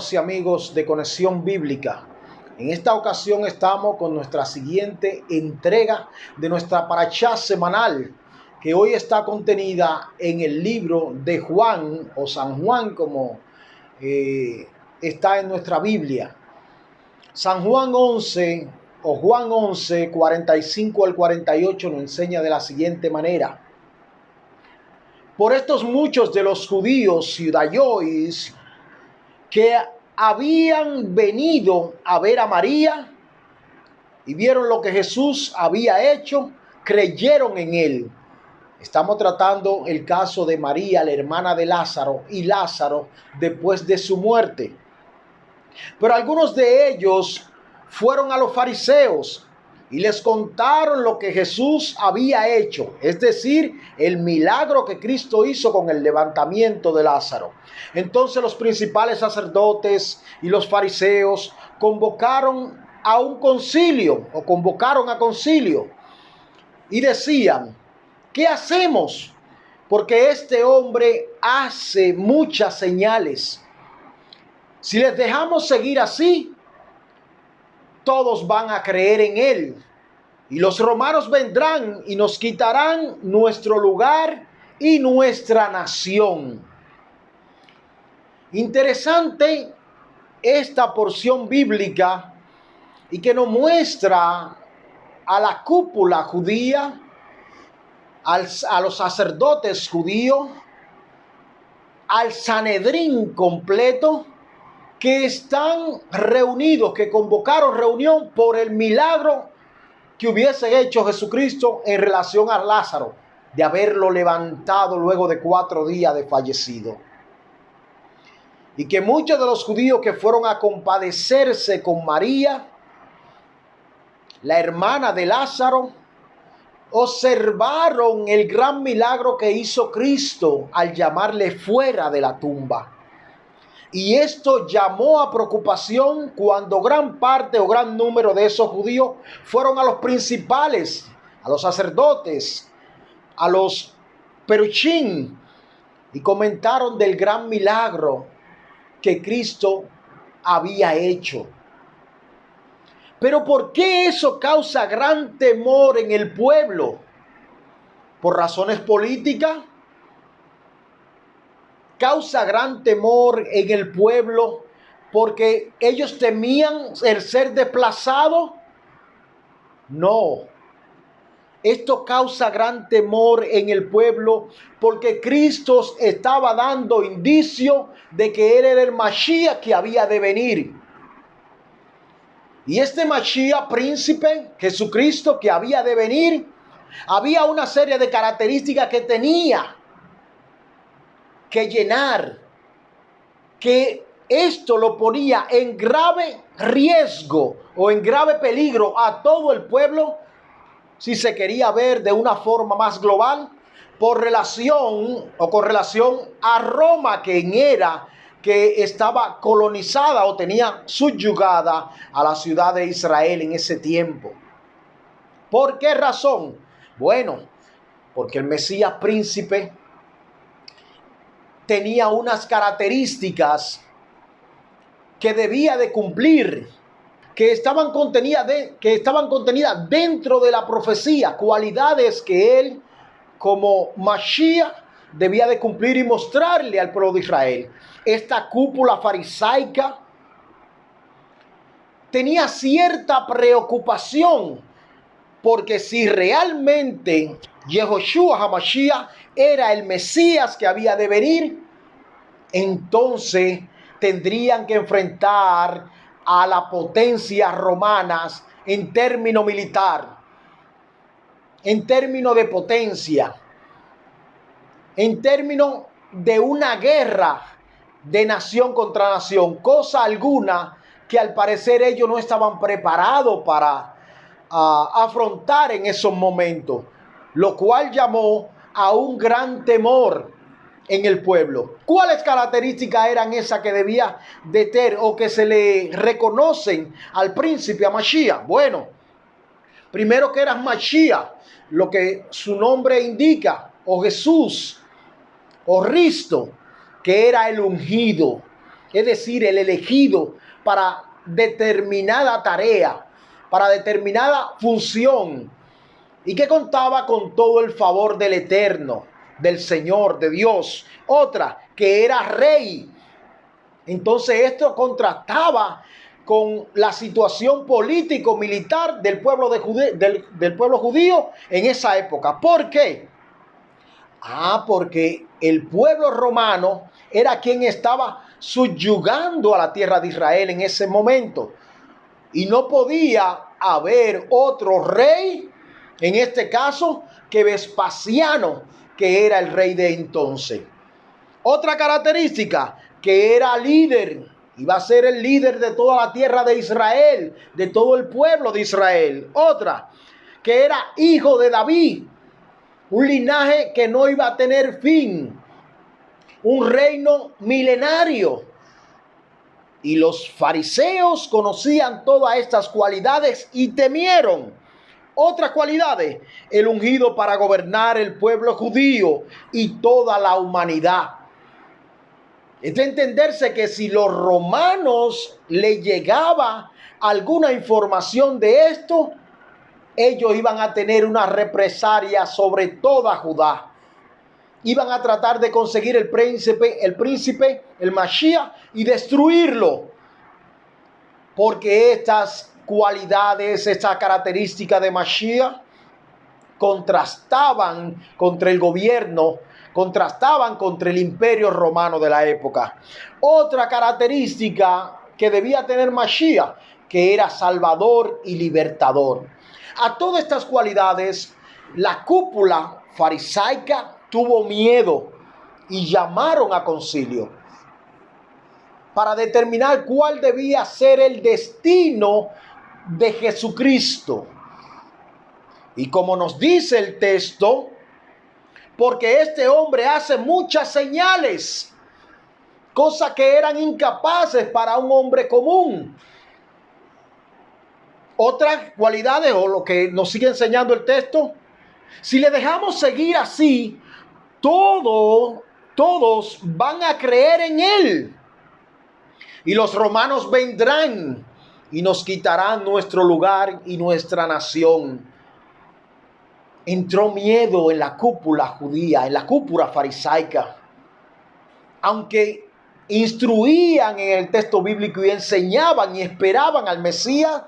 Hermanos y amigos de Conexión Bíblica, en esta ocasión estamos con nuestra siguiente entrega de nuestra parashá semanal, que hoy está contenida en el libro de Juan o San Juan, como está en nuestra Biblia. San Juan 11 o Juan 11, 45 al 48 nos enseña de la siguiente manera: por estos muchos de los judíos judayois que habían venido a ver a María y vieron lo que Jesús había hecho, creyeron en él. Estamos tratando el caso de María, la hermana de Lázaro, y Lázaro después de su muerte. Pero algunos de ellos fueron a los fariseos y les contaron lo que Jesús había hecho, es decir, el milagro que Cristo hizo con el levantamiento de Lázaro. Entonces los principales sacerdotes y los fariseos convocaron a concilio y decían: ¿qué hacemos? Porque este hombre hace muchas señales. Si les dejamos seguir así, todos van a creer en él, y los romanos vendrán y nos quitarán nuestro lugar y nuestra nación. Interesante esta porción bíblica, y que nos muestra a la cúpula judía, a los sacerdotes judíos, al Sanedrín completo, que están reunidos, que convocaron reunión por el milagro que hubiese hecho Jesucristo en relación a Lázaro, de haberlo levantado luego de 4 días de fallecido. Y que muchos de los judíos que fueron a compadecerse con María, la hermana de Lázaro, observaron el gran milagro que hizo Cristo al llamarle fuera de la tumba. Y esto llamó a preocupación cuando gran parte o gran número de esos judíos fueron a los principales, a los sacerdotes, a los peruchín, y comentaron del gran milagro que Cristo había hecho. Pero ¿por qué eso causa gran temor en el pueblo? ¿Por razones políticas? Causa gran temor en el pueblo porque ellos temían el ser desplazados. No. Esto causa gran temor en el pueblo porque Cristo estaba dando indicio de que Él era el Mashiach que había de venir. Y este Mashiach, príncipe, Jesucristo, que había de venir, había una serie de características que tenía que llenar, que esto lo ponía en grave riesgo o en grave peligro a todo el pueblo, si se quería ver de una forma más global, por relación o con relación a Roma, que estaba colonizada o tenía subyugada a la ciudad de Israel en ese tiempo. ¿Por qué razón? Bueno, porque el Mesías príncipe tenía unas características que debía de cumplir, que estaban contenidas dentro de la profecía, cualidades que él como Mashiach debía de cumplir y mostrarle al pueblo de Israel. Esta cúpula farisaica tenía cierta preocupación, porque si realmente Yehoshua HaMashiach era el Mesías que había de venir, entonces tendrían que enfrentar a las potencias romanas en término militar, en términos de potencia, en términos de una guerra de nación contra nación, cosa alguna que al parecer ellos no estaban preparados para afrontar en esos momentos, lo cual llamó a un gran temor en el pueblo. ¿Cuáles características eran esas que debía de tener o que se le reconocen al príncipe, a Mashiach? Bueno, primero que era Mashiach, lo que su nombre indica, o Jesús, o Cristo, que era el ungido. es decir, el elegido para determinada tarea, para determinada función, y que contaba con todo el favor del Eterno, del Señor, de Dios. Otra, que era rey. Entonces esto contrastaba con la situación político-militar del pueblo, del pueblo judío en esa época. ¿Por qué? Porque el pueblo romano era quien estaba subyugando a la tierra de Israel en ese momento. Y no podía haber otro rey, en este caso, que Vespasiano, que era el rey de entonces. Otra característica, que era líder, iba a ser el líder de toda la tierra de Israel, de todo el pueblo de Israel. Otra, que era hijo de David, un linaje que no iba a tener fin, un reino milenario. Y los fariseos conocían todas estas cualidades y temieron. Otras cualidades, el ungido para gobernar el pueblo judío y toda la humanidad. Es de entenderse que si los romanos le llegaba alguna información de esto, ellos iban a tener una represalia sobre toda Judá. Iban a tratar de conseguir el príncipe, el Mashiach, y destruirlo. Porque estas cualidades, esta característica de Mashiach, contrastaban contra el gobierno, contrastaban contra el imperio romano de la época. Otra característica que debía tener Mashiach, que era salvador y libertador. A todas estas cualidades, la cúpula farisaica tuvo miedo y llamaron a concilio para determinar cuál debía ser el destino de Jesucristo. Y como nos dice el texto, porque este hombre hace muchas señales, cosas que eran incapaces para un hombre común. Otras cualidades, o lo que nos sigue enseñando el texto, si le dejamos seguir así, todos van a creer en él. Y los romanos vendrán y nos quitarán nuestro lugar y nuestra nación. Entró miedo en la cúpula judía, en la cúpula farisaica. Aunque instruían en el texto bíblico y enseñaban y esperaban al Mesías,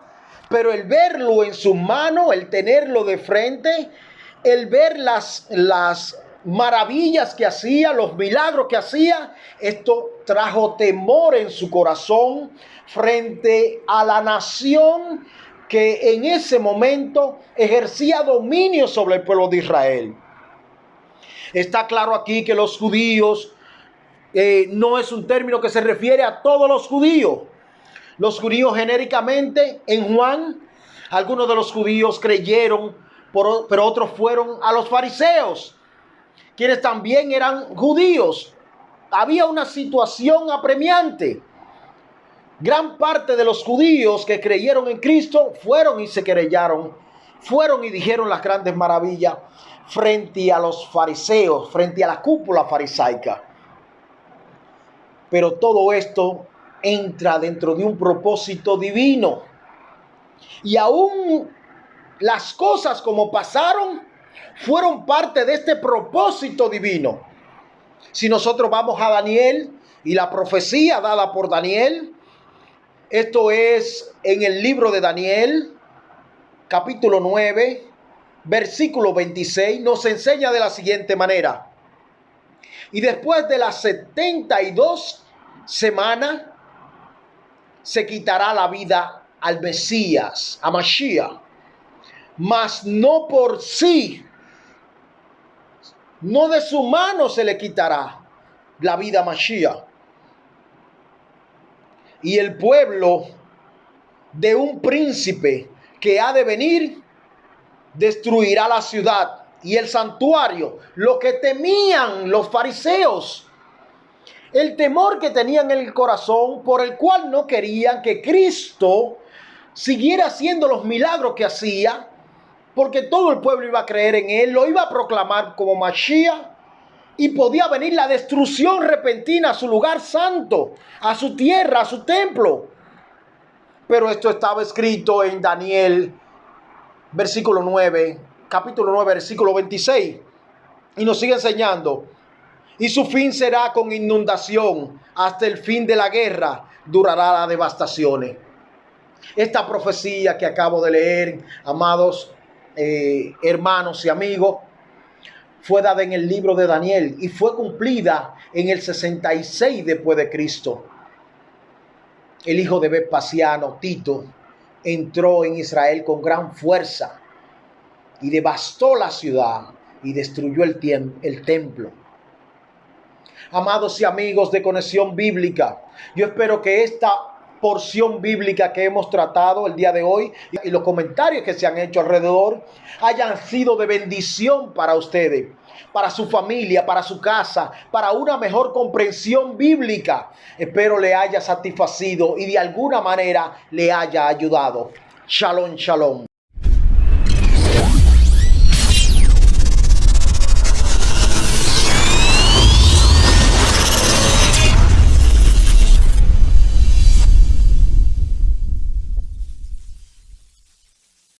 pero el verlo en sus manos, el tenerlo de frente, el ver las maravillas que hacía, los milagros que hacía, esto trajo temor en su corazón frente a la nación que en ese momento ejercía dominio sobre el pueblo de Israel. Está claro aquí que los judíos no es un término que se refiere a todos los judíos. Los judíos genéricamente en Juan, algunos de los judíos creyeron, pero otros fueron a los fariseos, quienes también eran judíos. Había una situación apremiante. Gran parte de los judíos que creyeron en Cristo fueron y se querellaron, fueron y dijeron las grandes maravillas frente a los fariseos, frente a la cúpula farisaica. Pero todo esto entra dentro de un propósito divino. Y aún las cosas como pasaron fueron parte de este propósito divino. Si nosotros vamos a Daniel y la profecía dada por Daniel, esto es en el libro de Daniel, capítulo 9, versículo 26, nos enseña de la siguiente manera. Y después de las 72 semanas, se quitará la vida al Mesías, a Mashiach, mas no por sí, no de su mano se le quitará la vida a Mashiach. Y el pueblo de un príncipe que ha de venir destruirá la ciudad y el santuario, lo que temían los fariseos. El temor que tenían en el corazón, por el cual no querían que Cristo siguiera haciendo los milagros que hacía, porque todo el pueblo iba a creer en él, lo iba a proclamar como Mashiach, y podía venir la destrucción repentina a su lugar santo, a su tierra, a su templo. Pero esto estaba escrito en Daniel, versículo 9, capítulo 9, versículo 26. Y nos sigue enseñando. Y su fin será con inundación. Hasta el fin de la guerra durará las devastaciones. Esta profecía que acabo de leer, amados hermanos y amigos, fue dada en el libro de Daniel y fue cumplida en el 66 después de Cristo. El hijo de Vespasiano, Tito, entró en Israel con gran fuerza y devastó la ciudad y destruyó el templo. Amados y amigos de Conexión Bíblica, yo espero que esta porción bíblica que hemos tratado el día de hoy y los comentarios que se han hecho alrededor hayan sido de bendición para ustedes, para su familia, para su casa, para una mejor comprensión bíblica. Espero le haya satisfacido y de alguna manera le haya ayudado. Shalom, shalom.